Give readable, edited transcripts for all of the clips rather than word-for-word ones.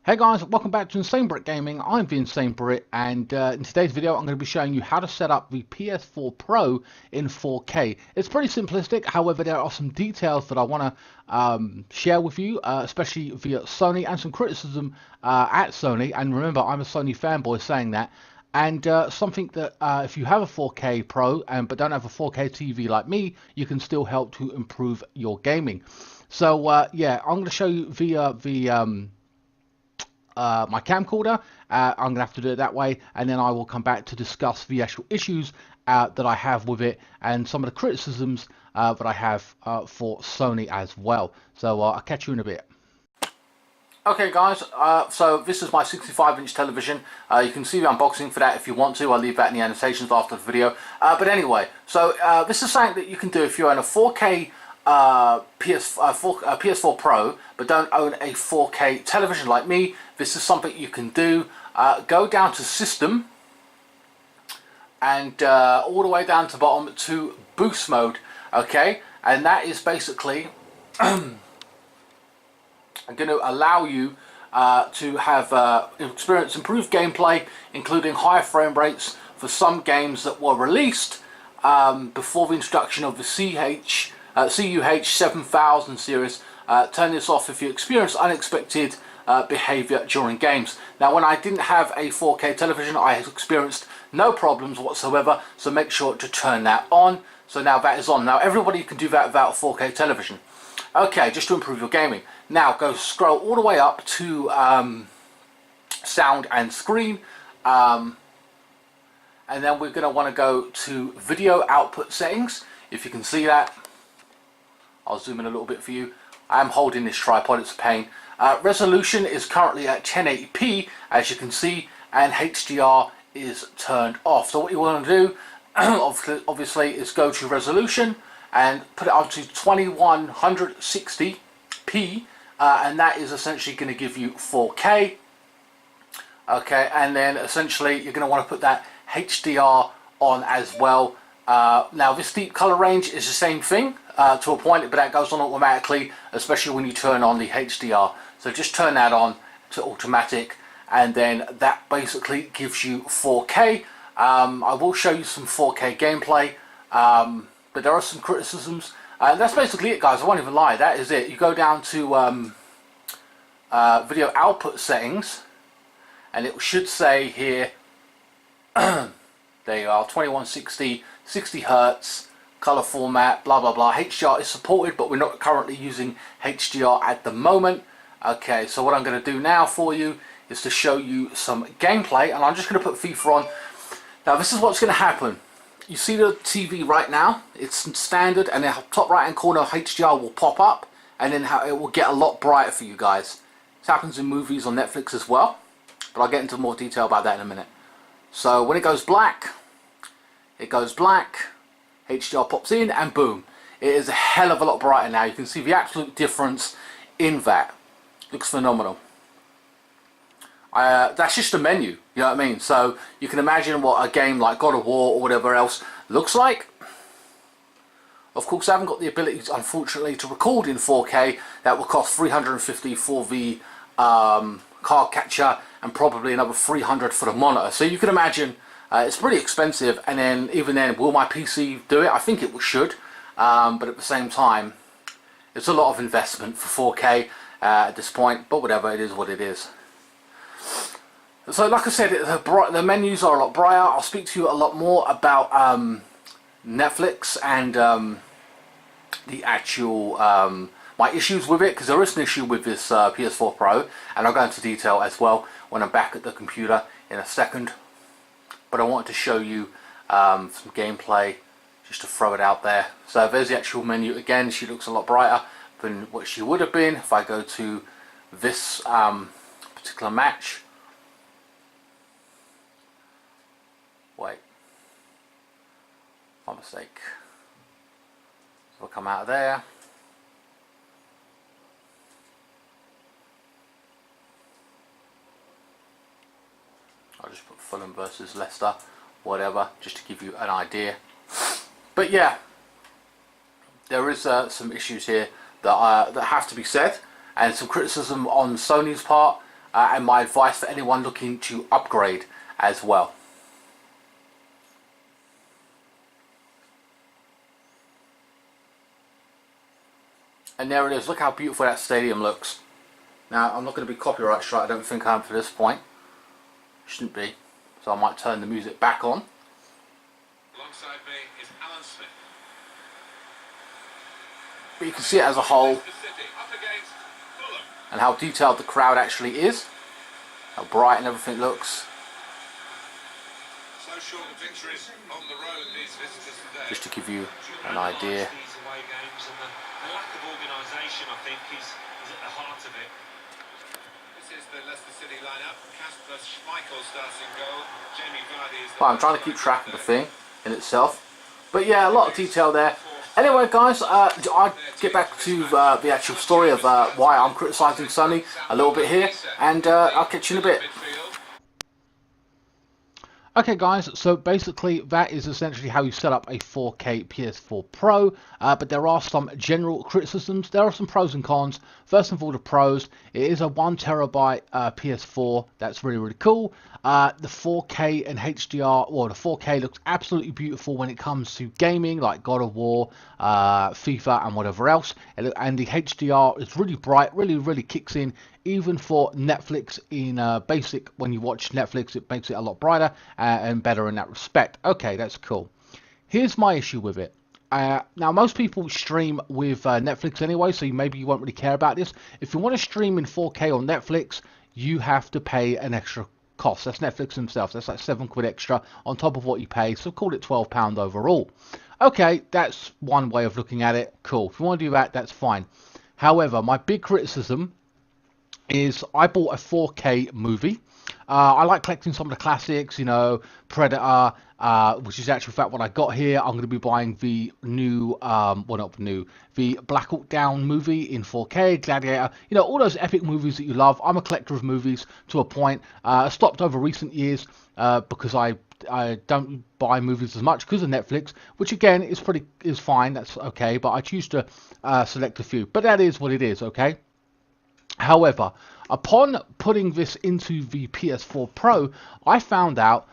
Hey guys, welcome back to INSANEBRIT Gaming. I'm the INSANEBRIT, and in today's video I'm going to be showing you how to set up the PS4 Pro in 4K. It's pretty simplistic, however there are some details that I want to share with you, especially via Sony, and some criticism at Sony. And remember, I'm a Sony fanboy saying that. And something that if you have a 4K Pro but don't have a 4K TV like me, you can still help to improve your gaming. So yeah, I'm going to show you via the my camcorder. I'm gonna have to do it that way, and then I will come back to discuss the actual issues that I have with it and some of the criticisms that I have for Sony as well. So I'll catch you in a bit. Okay guys, so this is my 65-inch television. You can see the unboxing for that if you want to. I'll leave that in the annotations after the video. But anyway, so this is something that you can do if you're in a 4K PS4 Pro but don't own a 4K television like me. This is something you can do. Go down to System and all the way down to the bottom to Boost Mode, okay? And that is basically going to allow you to have experience improved gameplay, including higher frame rates for some games that were released before the introduction of the CUH 7000 series. Turn this off if you experience unexpected behavior during games. Now, when I didn't have a 4K television, I experienced no problems whatsoever, so make sure to turn that on. So now that is on. Now everybody can do that without a 4K television. Okay, just to improve your gaming. Now go scroll all the way up to sound and screen, and then we're going to want to go to video output settings. If you can see that, I'll zoom in a little bit for you. I'm holding this tripod, it's a pain. Resolution is currently at 1080p, as you can see, and HDR is turned off. So what you want to do, obviously, is go to resolution and put it up to 2160p, and that is essentially going to give you 4K. Okay, and then essentially you're going to want to put that HDR on as well. Now this deep color range is the same thing to a point, but that goes on automatically, especially when you turn on the HDR. So just turn that on to automatic, and then that basically gives you 4K. I will show you some 4K gameplay, but there are some criticisms. That's basically it, guys. I won't even lie. That is it. You go down to video output settings, and it should say here, there you are, 2160, 60 Hertz, color format, blah blah blah. HDR is supported, but we're not currently using HDR at the moment. Okay, so what I'm going to do now for you is to show you some gameplay, and I'm just going to put FIFA on. Now this is what's going to happen. You see the TV right now, it's standard, and the top right hand corner HDR will pop up, and then it will get a lot brighter for you guys. This happens in movies on Netflix as well, but I'll get into more detail about that in a minute. So when it goes black, HDR pops in, and boom, it is a hell of a lot brighter now. You can see the absolute difference in that. Looks phenomenal. That's just a menu, you know what I mean? So you can imagine what a game like God of War or whatever else looks like. Of course, I haven't got the ability, unfortunately, to record in 4K. That will cost $350 for the card catcher, and probably another $300 for the monitor. So you can imagine it's pretty expensive, and then even then, will my PC do it? I think it should, but at the same time, it's a lot of investment for 4K at this point, but whatever, it is what it is. So like I said, the menus are a lot brighter. I'll speak to you a lot more about Netflix and the actual my issues with it, because there is an issue with this PS4 Pro, and I'll go into detail as well when I'm back at the computer in a second. But I wanted to show you some gameplay, just to throw it out there. So there's the actual menu again. She looks a lot brighter than what she would have been if I go to this particular match. Wait, my mistake. So I'll come out of there. I'll just put Fulham versus Leicester, whatever, just to give you an idea. But yeah, there is some issues here that have to be said, and some criticism on Sony's part. and my advice for anyone looking to upgrade as well. And there it is. Look how beautiful that stadium looks. Now, I'm not going to be copyright struck. I don't think I am for this point. Shouldn't be. So I might turn the music back on. Alongside me is Alan Smith. But you can see it as a whole. And how detailed the crowd actually is. How bright and everything looks. So short of victories on the road, these visitors today. Just to give you an idea. The lack of organisation, I think, is at the heart of it. This is the Leicester City lineup. Kasper Schmeichel starts in goal. Jamie Vardy is the... Well, I'm trying to keep track of the thing in itself. But yeah, a lot of detail there. Anyway, guys, I'll get back to the actual story of why I'm criticising Sony a little bit here. And I'll catch you in a bit. Okay guys, so basically that is essentially how you set up a 4K PS4 Pro, but there are some general criticisms. There are some pros and cons. First of all, the pros, it is a 1TB PS4, that's really, really cool. The 4K and HDR, well, the 4K looks absolutely beautiful when it comes to gaming, like God of War, FIFA and whatever else. And the HDR is really bright, really, really kicks in. Even for Netflix in basic, when you watch Netflix, it makes it a lot brighter and better in that respect. Okay, that's cool. Here's my issue with it. Now, most people stream with Netflix anyway, so maybe you won't really care about this. If you want to stream in 4K on Netflix, you have to pay an extra cost. That's Netflix themselves. That's like £7 extra on top of what you pay, so call it £12 overall. Okay, that's one way of looking at it. Cool. If you want to do that, that's fine. However, my big criticism is I bought a 4K movie. I like collecting some of the classics, you know, Predator, which is actually in fact what I got here. I'm going to be buying the new, well not new, the Black Hawk Down movie in 4K, Gladiator, you know, all those epic movies that you love. I'm a collector of movies to a point. I stopped over recent years because I don't buy movies as much because of Netflix, which again is fine, that's okay, but I choose to select a few. But that is what it is, okay? However, upon putting this into the PS4 Pro, I found out,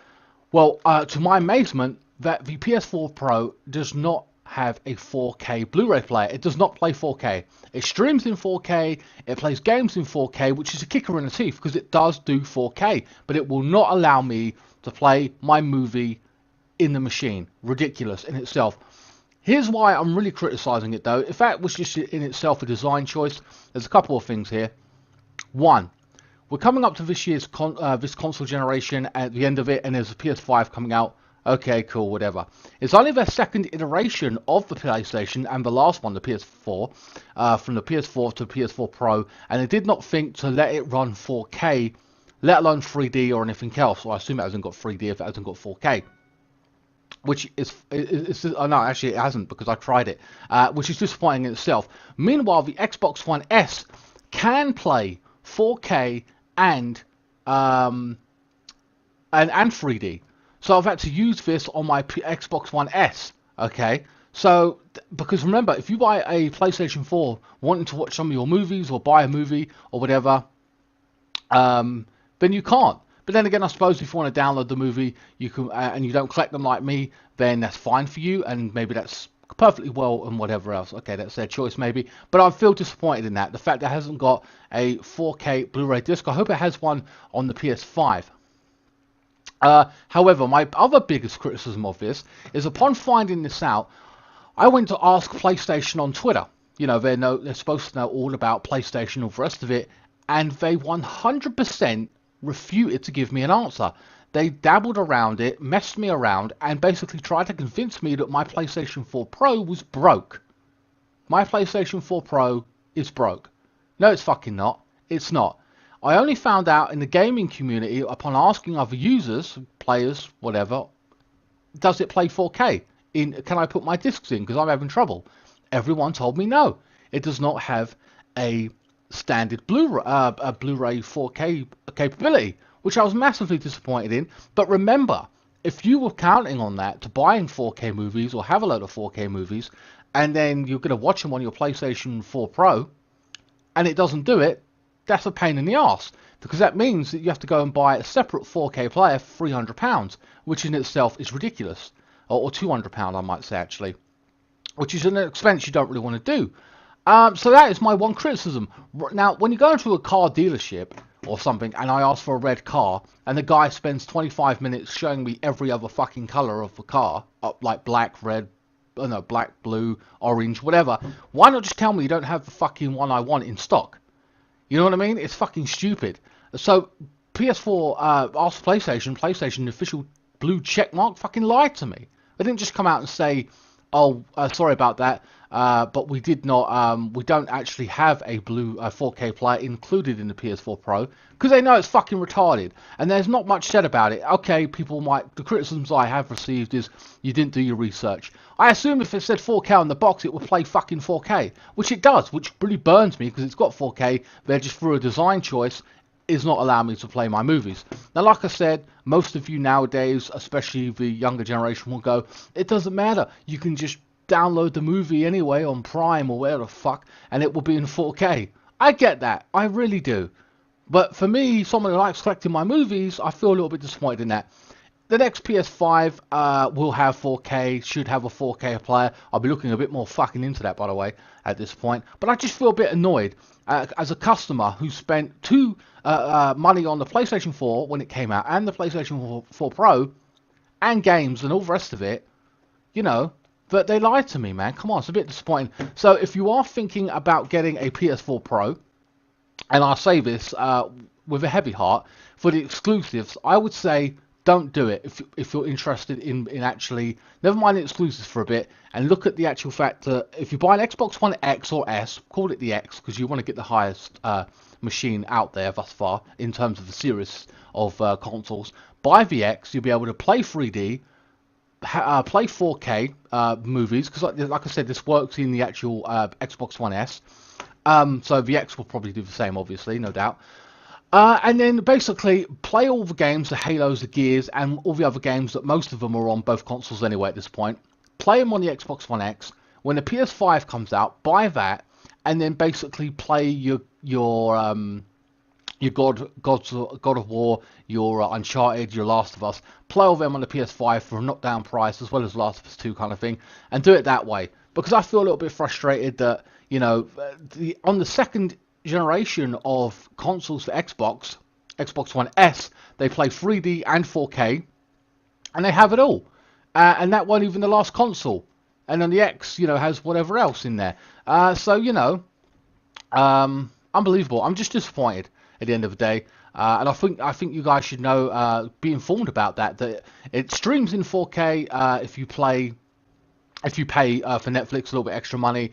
well, to my amazement, that the PS4 Pro does not have a 4K Blu-ray player. It does not play 4K. It streams in 4K, it plays games in 4K, which is a kicker in the teeth because it does do 4K, but it will not allow me to play my movie in the machine. Ridiculous in itself. Here's why I'm really criticizing it though. If that was just in itself a design choice, there's a couple of things here. One, we're coming up to this year's this console generation at the end of it, and there's a PS5 coming out. Okay, cool, whatever. It's only the second iteration of the PlayStation and the last one, the PS4, from the PS4 to the PS4 Pro, and they did not think to let it run 4K, let alone 3D or anything else. Well, I assume it hasn't got 3D if it hasn't got 4K. Which is oh no, actually it hasn't because I tried it, which is disappointing in itself. Meanwhile, the Xbox One S can play 4K and 3D. So I've had to use this on my Xbox One S. Okay, so because remember, if you buy a PlayStation 4 wanting to watch some of your movies or buy a movie or whatever, then you can't. But then again, I suppose if you want to download the movie, you can, and you don't collect them like me, then that's fine for you, and maybe that's perfectly well and whatever else. Okay, that's their choice maybe. But I feel disappointed in that. The fact that it hasn't got a 4K Blu-ray disc. I hope it has one on the PS5. However, my other biggest criticism of this is upon finding this out, I went to ask PlayStation on Twitter. You know, they're supposed to know all about PlayStation and all the rest of it, and they 100% refuted to give me an answer. They dabbled around it, messed me around, and basically tried to convince me that my PlayStation 4 Pro was broke. My PlayStation 4 Pro is broke. No, it's fucking not. It's not. I only found out in the gaming community upon asking other users, players, whatever, does it play 4K? Can I put my discs in because I'm having trouble? Everyone told me no. It does not have a standard Blu-ray 4K capability, which I was massively disappointed in. But remember, if you were counting on that to buying 4K movies or have a load of 4K movies, and then you're going to watch them on your PlayStation 4 Pro, and it doesn't do it, that's a pain in the arse, because that means that you have to go and buy a separate 4K player for £300, which in itself is ridiculous, or £200 I might say actually, which is an expense you don't really want to do. So that is my one criticism. Now, when you go into a car dealership or something and I ask for a red car and the guy spends 25 minutes showing me every other fucking colour of the car, like black, red, no, black, blue, orange, whatever, why not just tell me you don't have the fucking one I want in stock? You know what I mean? It's fucking stupid. So PS4 asked PlayStation, the official blue checkmark, fucking lied to me. They didn't just come out and say, oh, sorry about that, but we did not, we don't actually have a blue 4K player included in the PS4 Pro, because they know it's fucking retarded, and there's not much said about it. Okay, the criticisms I have received is, you didn't do your research. I assume if it said 4K on the box, it would play fucking 4K, which it does, which really burns me, because it's got 4K, they're just through a design choice, is not allowing me to play my movies. Now, like I said, most of you nowadays, especially the younger generation, will go, it doesn't matter, you can just download the movie anyway on Prime or where the fuck, and it will be in 4K. I get that, I really do. But for me, someone who likes collecting my movies, I feel a little bit disappointed in that. The next PS5 will have 4K, should have a 4K player. I'll be looking a bit more fucking into that, by the way, at this point. But I just feel a bit annoyed as a customer who spent money on the PlayStation 4 when it came out, and the PlayStation 4 Pro, and games and all the rest of it, you know, but they lied to me, man. Come on, it's a bit disappointing. So if you are thinking about getting a PS4 Pro, and I say this with a heavy heart, for the exclusives, I would say don't do it if you're interested in actually, never mind the exclusives for a bit, and look at the actual fact that if you buy an Xbox One X or S, call it the X, because you want to get the highest machine out there thus far in terms of the series of consoles. Buy the X, you'll be able to play 3D, play 4K movies, because like I said, this works in the actual Xbox One S. So the X will probably do the same, obviously, no doubt. And then basically play all the games, the Halos, the Gears, and all the other games that most of them are on both consoles anyway at this point. Play them on the Xbox One X. When the PS5 comes out, buy that, and then basically play your God of War, your Uncharted, your Last of Us. Play all them on the PS5 for a knockdown price, as well as Last of Us 2 kind of thing, and do it that way. Because I feel a little bit frustrated that, you know, on the second generation of consoles for Xbox One S, they play 3D and 4K, and they have it all, and that wasn't even the last console. And then the X, you know, has whatever else in there. So you know, unbelievable. I'm just disappointed at the end of the day, and I think you guys should know, be informed about that it streams in 4K if you pay for Netflix a little bit extra money.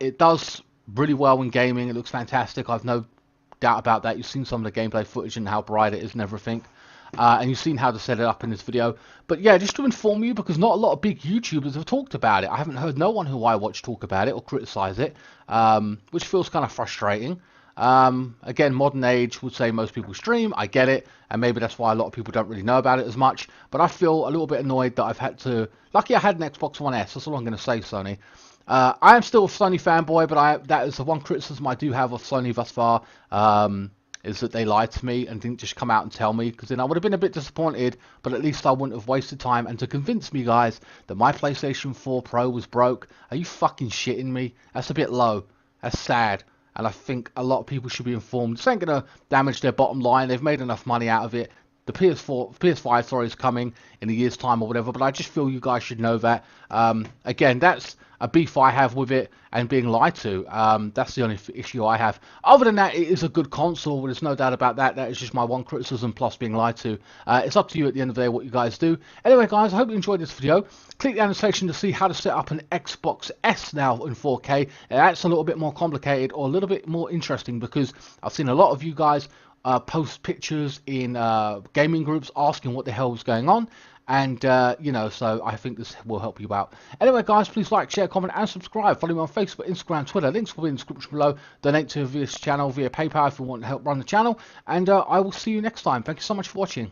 It does really well in gaming. It looks fantastic. I've no doubt about that. You've seen some of the gameplay footage and how bright it is and everything, and you've seen how to set it up in this video. But yeah, just to inform you, because not a lot of big YouTubers have talked about it. I haven't heard no one who I watch talk about it or criticize it, which feels kind of frustrating. Again, modern age would say most people stream. I get it, and maybe that's why a lot of people don't really know about it as much. But I feel a little bit annoyed that I've had to. Lucky I had an Xbox One S. That's all I'm going to say, Sony. I am still a Sony fanboy, but that is the one criticism I do have of Sony thus far, is that they lied to me and didn't just come out and tell me, because then I would have been a bit disappointed, but at least I wouldn't have wasted time. And to convince me, guys, that my PlayStation 4 Pro was broke, are you fucking shitting me? That's a bit low. That's sad. And I think a lot of people should be informed. This ain't going to damage their bottom line. They've made enough money out of it. The PS5, sorry, is coming in a year's time or whatever, but I just feel you guys should know that. Again, that's a beef I have with it and being lied to. That's the only issue I have. Other than that, it is a good console. There's no doubt about that. That is just my one criticism, plus being lied to. It's up to you at the end of the day what you guys do. Anyway, guys, I hope you enjoyed this video. Click the annotation to see how to set up an Xbox S now in 4K. That's a little bit more complicated or a little bit more interesting, because I've seen a lot of you guys post pictures in gaming groups asking what the hell was going on, and you know, so I think this will help you out. Anyway, guys, please like, share, comment, and subscribe. Follow me on Facebook, Instagram, Twitter. Links will be in the description below. Donate to this channel via PayPal if you want to help run the channel, and I will see you next time. Thank you so much for watching.